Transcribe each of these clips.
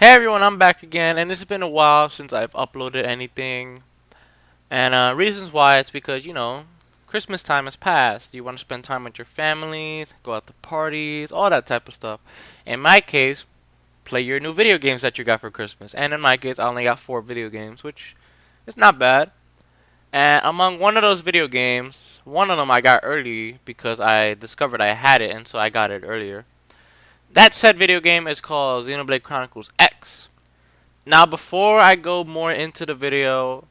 Hey everyone, I'm back again, and it's been a while since I've uploaded anything. And reasons why it's because, Christmas time has passed. You want to spend time with your families, go out to parties, all that type of stuff. In my case, play your new video games that you got for Christmas. And in my case, I only got 4 video games, which is not bad. And among one of those video games, one of them I got early because I discovered I had it, and so I got it earlier. That said video game is called Xenoblade Chronicles X. Now, before I go more into the video,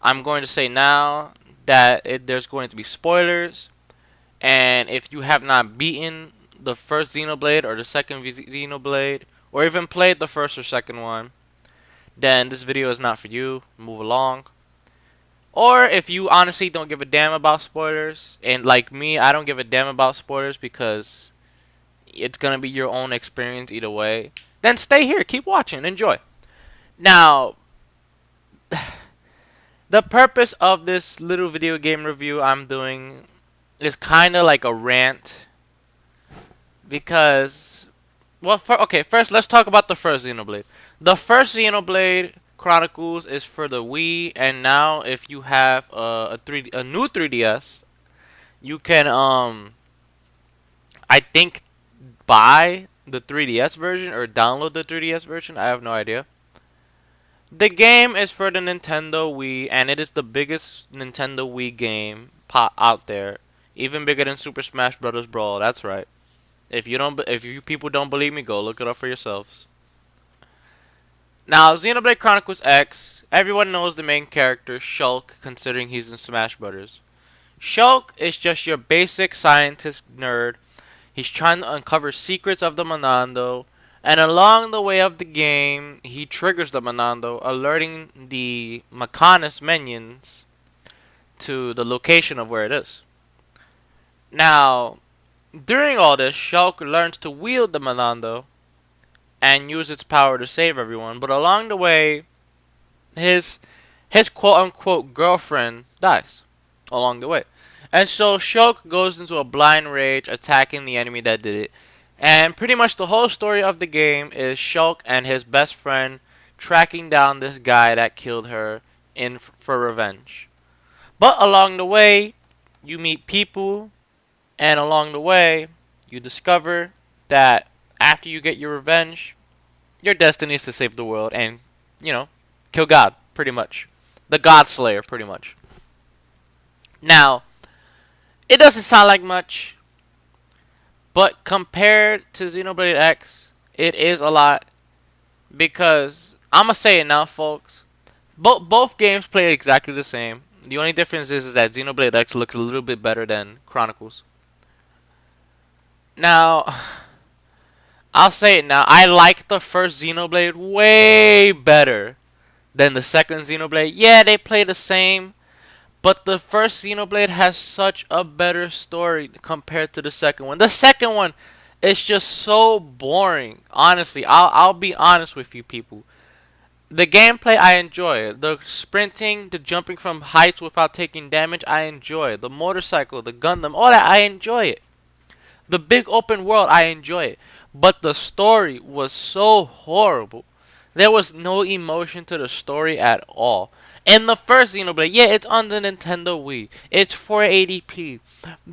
I'm going to say now that there's going to be spoilers, and if you have not beaten the first Xenoblade or the second Xenoblade, or even played the first or second one, then this video is not for you. Move along. Or if you honestly don't give a damn about spoilers, and like me, I don't give a damn about spoilers because it's gonna be your own experience either way, then stay here, keep watching, enjoy. Now, the purpose of this little video game review I'm doing is kind of like a rant because, well, okay, first let's talk about the first Xenoblade. The first Xenoblade Chronicles is for the Wii, and now if you have a new 3DS, you can I think buy the 3DS version or download the 3DS version. I have no idea. The game is for the Nintendo Wii, and it is the biggest Nintendo Wii game out there, even bigger than Super Smash Bros. Brawl. That's right. If you people don't believe me, go look it up for yourselves. Now, Xenoblade Chronicles X. Everyone knows the main character, Shulk, considering he's in Smash Bros. Shulk is just your basic scientist nerd. He's trying to uncover secrets of the Monando, and along the way of the game, he triggers the Monando, alerting the Mechanis minions to the location of where it is. Now, during all this, Shulk learns to wield the Monando and use its power to save everyone, but along the way, his quote-unquote girlfriend dies along the way. And so Shulk goes into a blind rage, attacking the enemy that did it. And pretty much the whole story of the game is Shulk and his best friend tracking down this guy that killed her for revenge. But along the way, you meet people, and along the way, you discover that after you get your revenge, your destiny is to save the world and, kill God, pretty much. The God Slayer, pretty much. Now, it doesn't sound like much, but compared to Xenoblade X, it is a lot because I'm gonna say it now, folks. Both games play exactly the same. The only difference is that Xenoblade X looks a little bit better than Chronicles. Now, I'll say it now. I like the first Xenoblade way better than the second Xenoblade. Yeah, they play the same, but the first Xenoblade has such a better story compared to the second one. The second one is just so boring. Honestly, I'll be honest with you people. The gameplay I enjoy. The sprinting, the jumping from heights without taking damage, I enjoy. The motorcycle, the Gundam, all that, I enjoy it. The big open world, I enjoy it. But the story was so horrible. There was no emotion to the story at all. In the first Xenoblade, yeah, it's on the Nintendo Wii. It's 480p.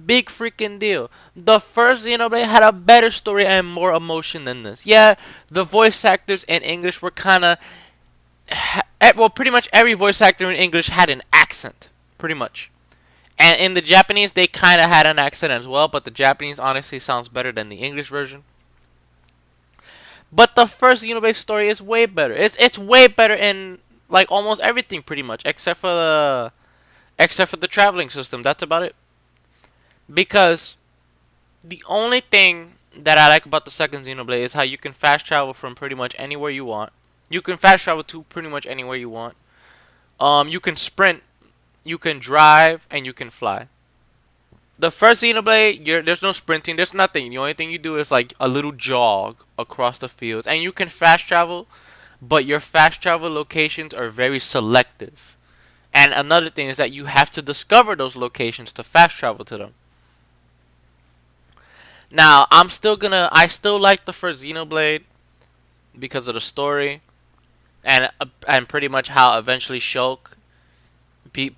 Big freaking deal. The first Xenoblade had a better story and more emotion than this. Yeah, the voice actors in English were kind of... Well, pretty much every voice actor in English had an accent. Pretty much. And in the Japanese, they kind of had an accent as well, but the Japanese honestly sounds better than the English version. But the first Xenoblade story is way better. It's way better in like almost everything pretty much, except for the traveling system. That's about it. Because the only thing that I like about the second Xenoblade is how you can fast travel from pretty much anywhere you want. You can fast travel to pretty much anywhere you want. You can sprint, you can drive, and you can fly. The first Xenoblade, there's no sprinting, there's nothing. The only thing you do is like a little jog across the fields. And you can fast travel, but your fast travel locations are very selective. And another thing is that you have to discover those locations to fast travel to them. Now, I still like the first Xenoblade. because of the story and pretty much how eventually Shulk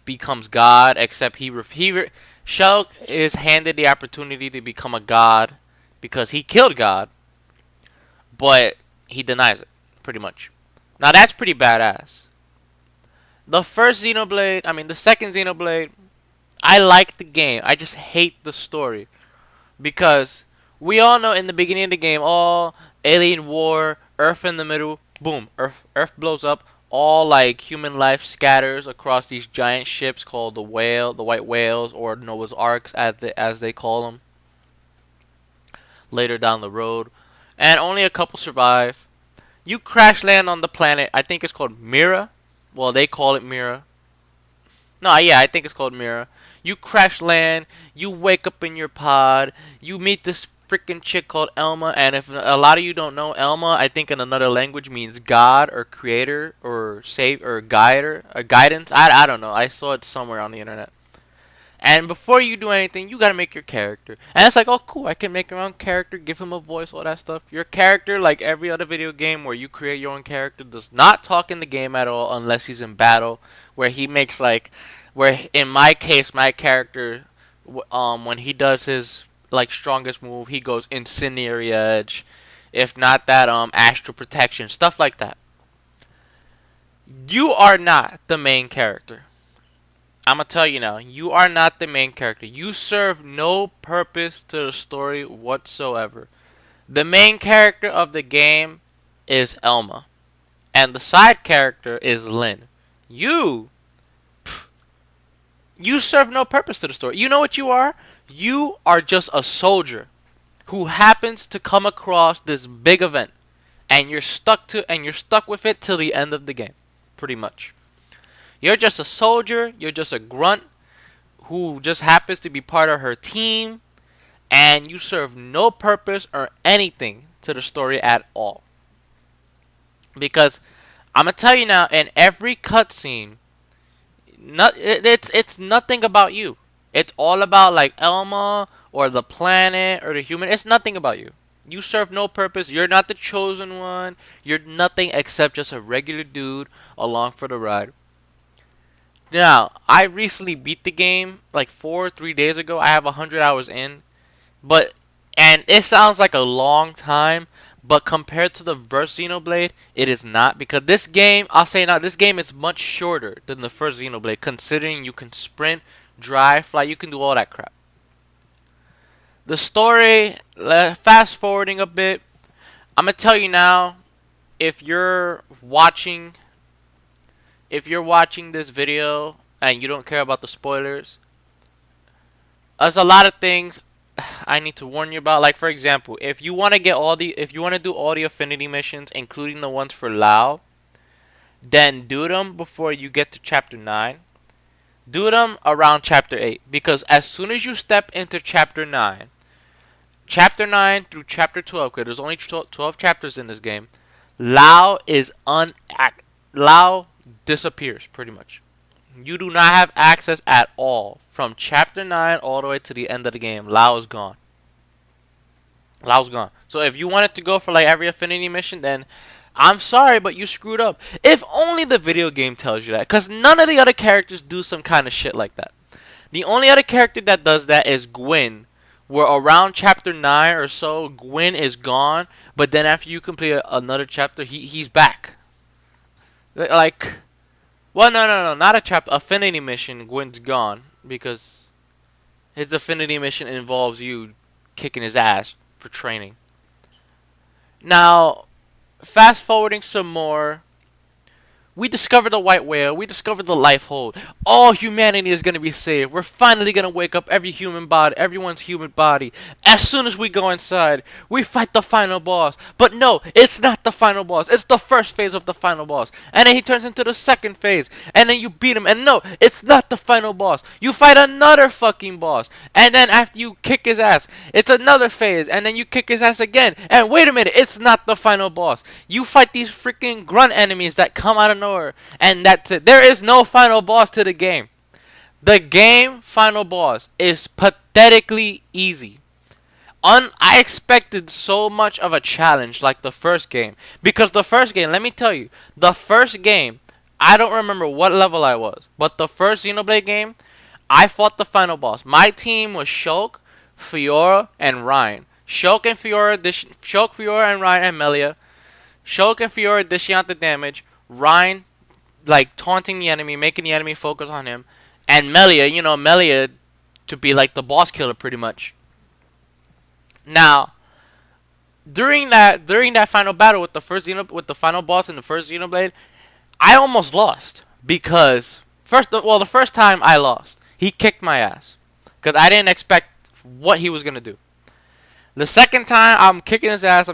becomes God. Except Shulk is handed the opportunity to become a god because he killed God, but he denies it pretty much. Now that's pretty badass. The second Xenoblade, I like the game. I just hate the story because we all know in the beginning of the game, all alien war, Earth in the middle, boom, Earth blows up. All like human life scatters across these giant ships called the white whales, or Noah's Arks, as they call them. Later down the road, and only a couple survive. You crash land on the planet. I think it's called Mira. Well, they call it Mira. No, yeah, I think it's called Mira. You crash land, you wake up in your pod, you meet this freaking chick called Elma, and if a lot of you don't know, Elma, I think in another language means God or creator or save or guider or guidance. I don't know. I saw it somewhere on the internet. And before you do anything, you gotta make your character. And it's like, oh cool, I can make your own character, give him a voice, all that stuff. Your character, like every other video game where you create your own character, does not talk in the game at all unless he's in battle. Where he makes like, where in my case, my character, when he does his like strongest move, he goes Incendiary Edge. If not that, Astral Protection, stuff like that. You are not the main character. I'm gonna tell you now, you are not the main character. You serve no purpose to the story whatsoever. The main character of the game is Elma, and the side character is Lynn. You, you serve no purpose to the story. You know what you are? You are just a soldier who happens to come across this big event, and you're stuck with it till the end of the game, pretty much. You're just a soldier, you're just a grunt who just happens to be part of her team, and you serve no purpose or anything to the story at all. Because I'm gonna tell you now, in every cutscene, it's nothing about you. It's all about like Elma or the planet or the human. It's nothing about you. You serve no purpose. You're not the chosen one. You're nothing except just a regular dude along for the ride. Now, I recently beat the game like 3 days ago. I have 100 hours in, but and it sounds like a long time, but compared to the first Xenoblade, it is not, because this game, I'll say now, this game is much shorter than the first Xenoblade, considering you can sprint, drive, fly, you can do all that crap. The story, fast forwarding a bit, I'm gonna tell you now, if you're watching this video and you don't care about the spoilers, there's a lot of things I need to warn you about. Like for example, if you want to do all the affinity missions, including the ones for Lao, then do them before you get to chapter 9. Do them around chapter 8, because as soon as you step into chapter 9 through chapter 12, because there's only 12 chapters in this game, Lao disappears pretty much. You do not have access at all from chapter 9 all the way to the end of the game. Lao is gone. Lao's gone. So if you wanted to go for like every affinity mission, then I'm sorry, but you screwed up. If only the video game tells you that, because none of the other characters do some kind of shit like that. The only other character that does that is Gwyn, where around chapter 9 or so, Gwyn is gone, but then after you complete another chapter, he's back. Like, well, no, not a chapter. Affinity mission, Gwyn's gone, because his affinity mission involves you kicking his ass for training. Now, fast forwarding some more, we discovered the white whale. We discovered the life hold. All humanity is going to be saved. We're finally going to wake up everyone's human body. As soon as we go inside, we fight the final boss. But no, it's not the final boss. It's the first phase of the final boss. And then he turns into the second phase. And then you beat him. And no, it's not the final boss. You fight another fucking boss. And then after you kick his ass, it's another phase. And then you kick his ass again. And wait a minute, it's not the final boss. You fight these freaking grunt enemies that come out of nowhere. And that's it. There is no final boss to the game. The game final boss is pathetically easy. I expected so much of a challenge like the first game. Because the first game, let me tell you, the first game, I don't remember what level I was. But the first Xenoblade game, I fought the final boss. My team was Shulk, Fiora, and Ryan. Shulk, Fiora, and Ryan and Melia. Shulk and Fiora dishing out the damage. Ryan, like, taunting the enemy, making the enemy focus on him. And Melia, Melia to be like the boss killer pretty much. Now, during that final battle with the final boss in the first Xenoblade, I almost lost because the first time I lost, he kicked my ass because I didn't expect what he was gonna do. The second time I'm kicking his ass,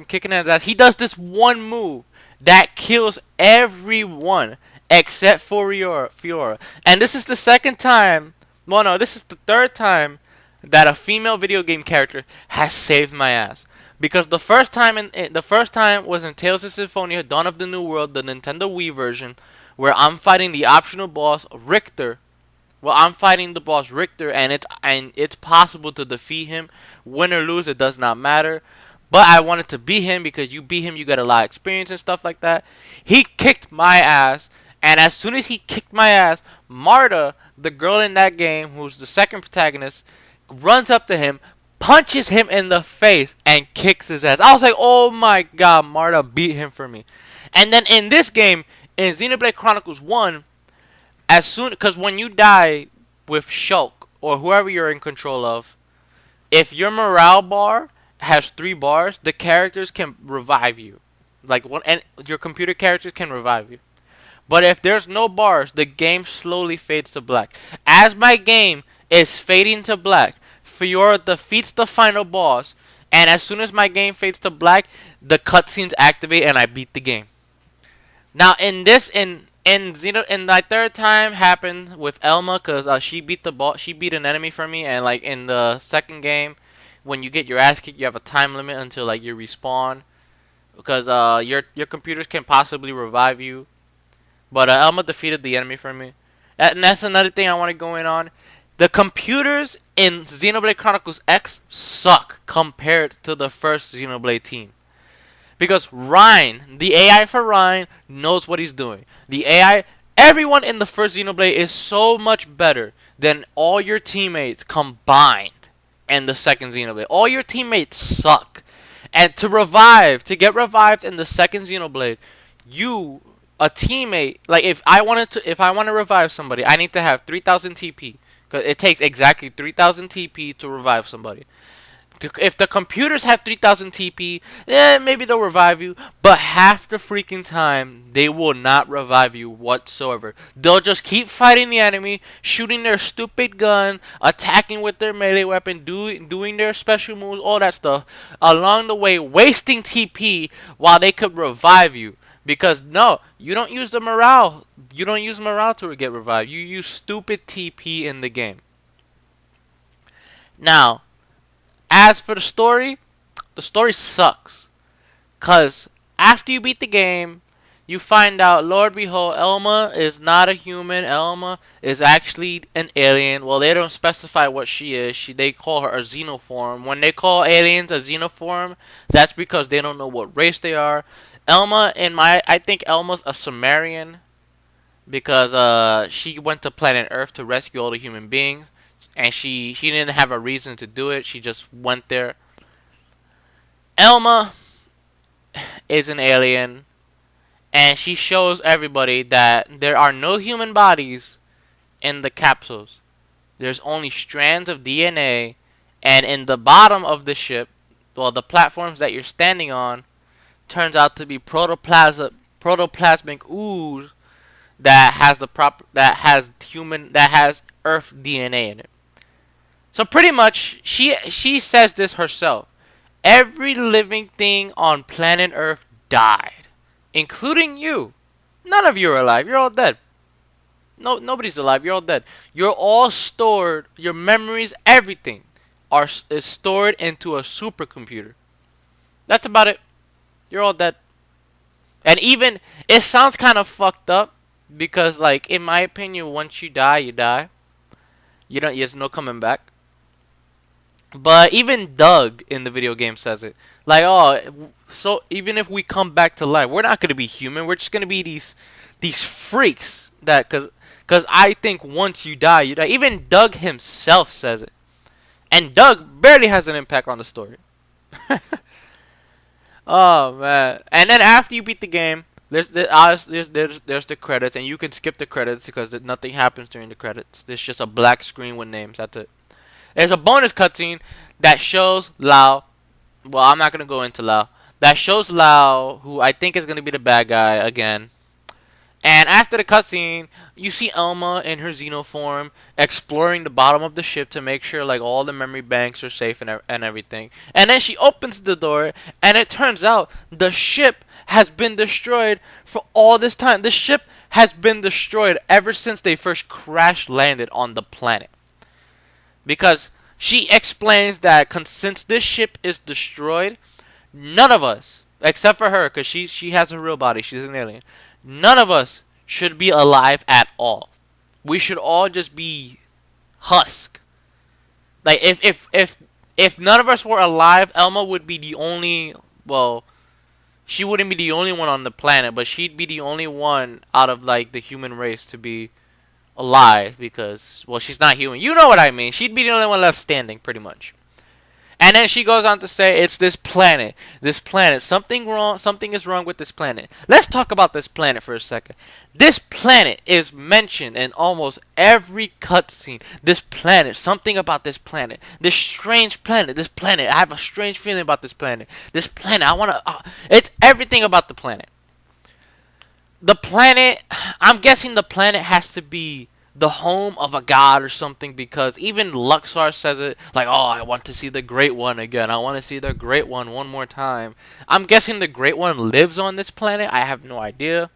he does this one move that kills everyone except for Fiora. And this is the second time, well no, this is the third time that a female video game character has saved my ass. Because the first time was in Tales of Symphonia: Dawn of the New World, the Nintendo Wii version, where I'm fighting the optional boss Richter. Well, I'm fighting the boss Richter, and it's possible to defeat him, win or lose. It does not matter. But I wanted to beat him because you beat him, you get a lot of experience and stuff like that. He kicked my ass, and as soon as he kicked my ass, Marta, the girl in that game, who's the second protagonist, runs up to him, punches him in the face, and kicks his ass. I was like, oh my god, Marta beat him for me. And then in this game, in Xenoblade Chronicles 1, because when you die with Shulk, or whoever you're in control of, if your morale bar has 3 bars, the characters can revive you. And your computer characters can revive you. But if there's no bars, the game slowly fades to black. As my game is fading to black, Fiora defeats the final boss, and as soon as my game fades to black, the cutscenes activate and I beat the game. Now in my third time happened with Elma, cause she beat an enemy for me, and like in the second game, when you get your ass kicked, you have a time limit until like you respawn, because your computers can possibly revive you. But Elma defeated the enemy for me, and that's another thing I want to go in on. The computers in Xenoblade Chronicles X suck compared to the first Xenoblade team. Because Ryan, the AI for Ryan, knows what he's doing. Everyone in the first Xenoblade is so much better than all your teammates combined in the second Xenoblade. All your teammates suck. And to get revived in the second Xenoblade, a teammate, like if I want to revive somebody, I need to have 3000 TP. Because it takes exactly 3000 TP to revive somebody. If the computers have 3000 TP, maybe they'll revive you. But half the freaking time, they will not revive you whatsoever. They'll just keep fighting the enemy, shooting their stupid gun, attacking with their melee weapon, doing their special moves, all that stuff. Along the way, wasting TP while they could revive you. Because no, you don't use the morale. You don't use morale to get revived. You use stupid TP in the game. Now, as for the story sucks. Cause after you beat the game, you find out, Lord behold, Elma is not a human. Elma is actually an alien. Well, they don't specify what she is. They call her a xenoform. When they call aliens a xenoform, that's because they don't know what race they are. I think Elma's a Sumerian because she went to planet Earth to rescue all the human beings, and she didn't have a reason to do it. She just went there. Elma is an alien, and she shows everybody that there are no human bodies in the capsules. There's only strands of DNA, and in the bottom of the ship, well, the platforms that you're standing on, turns out to be protoplasmic ooze that has Earth DNA in it. So pretty much, she says this herself. Every living thing on planet Earth died, including you. None of you are alive. You're all dead. No, nobody's alive. You're all dead. You're all stored. Your memories, everything, is stored into a supercomputer. That's about it. You're all dead. And even, it sounds kind of fucked up because, like, in my opinion, once you die, you die. There's no coming back. But even Doug in the video game says it. Like, oh, so even if we come back to life, we're not gonna be human. We're just gonna be these freaks that cause I think once you die, you die. Even Doug himself says it, and Doug barely has an impact on the story. Oh man! And then after you beat the game, there's the credits, and you can skip the credits because nothing happens during the credits. There's just a black screen with names. That's it. There's a bonus cutscene that shows Lao. Well, I'm not gonna go into Lao. That shows Lao, who I think is gonna be the bad guy again. And after the cutscene, you see Elma in her Xeno form exploring the bottom of the ship to make sure like all the memory banks are safe and everything. And then she opens the door, and it turns out the ship has been destroyed for all this time. The ship has been destroyed ever since they first crash landed on the planet. Because she explains that since this ship is destroyed, none of us, except for her, because she has a real body, she's an alien, none of us should be alive at all. We should all just be husk. Like if none of us were alive, Elma would be the only. Well, she wouldn't be the only one on the planet, but she'd be the only one out of like the human race to be alive because, well, she's not human. You know what I mean. She'd be the only one left standing, pretty much. And then she goes on to say it's this planet. This planet. Something wrong. Something is wrong with this planet. Let's talk about this planet for a second. This planet is mentioned in almost every cutscene. This planet. Something about this planet. This strange planet. This planet. I have a strange feeling about this planet. This planet. I want to... it's everything about the planet. The planet... I'm guessing the planet has to be the home of a god or something, because even Luxar says it, like, oh, I want to see the Great One again. I want to see the Great One more time. I'm guessing the Great One lives on this planet. I have no idea.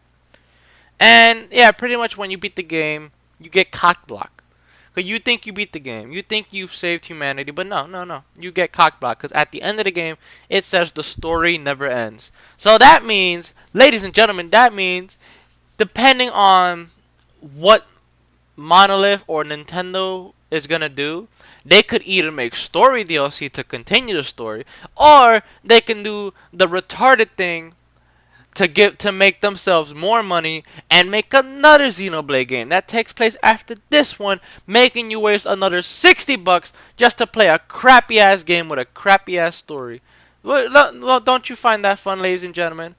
And yeah, pretty much when you beat the game, you get cockblocked. Because you think you beat the game. You think you've saved humanity, but no. You get cockblocked because at the end of the game, it says the story never ends. So that means, ladies and gentlemen, that means depending on what Monolith or Nintendo is gonna do, they could either make story DLC to continue the story, or they can do the retarded thing to make themselves more money and make another Xenoblade game that takes place after this one, making you waste another $60 just to play a crappy ass game with a crappy ass story. Don't you find that fun, ladies and gentlemen?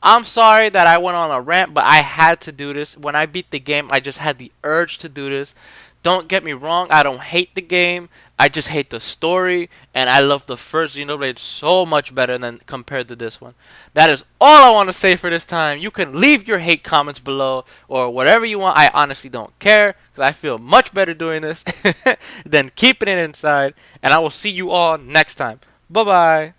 I'm sorry that I went on a rant, but I had to do this. When I beat the game, I just had the urge to do this. Don't get me wrong, I don't hate the game. I just hate the story, and I love the first Xenoblade so much better than compared to this one. That is all I want to say for this time. You can leave your hate comments below or whatever you want. I honestly don't care because I feel much better doing this than keeping it inside. And I will see you all next time. Bye-bye.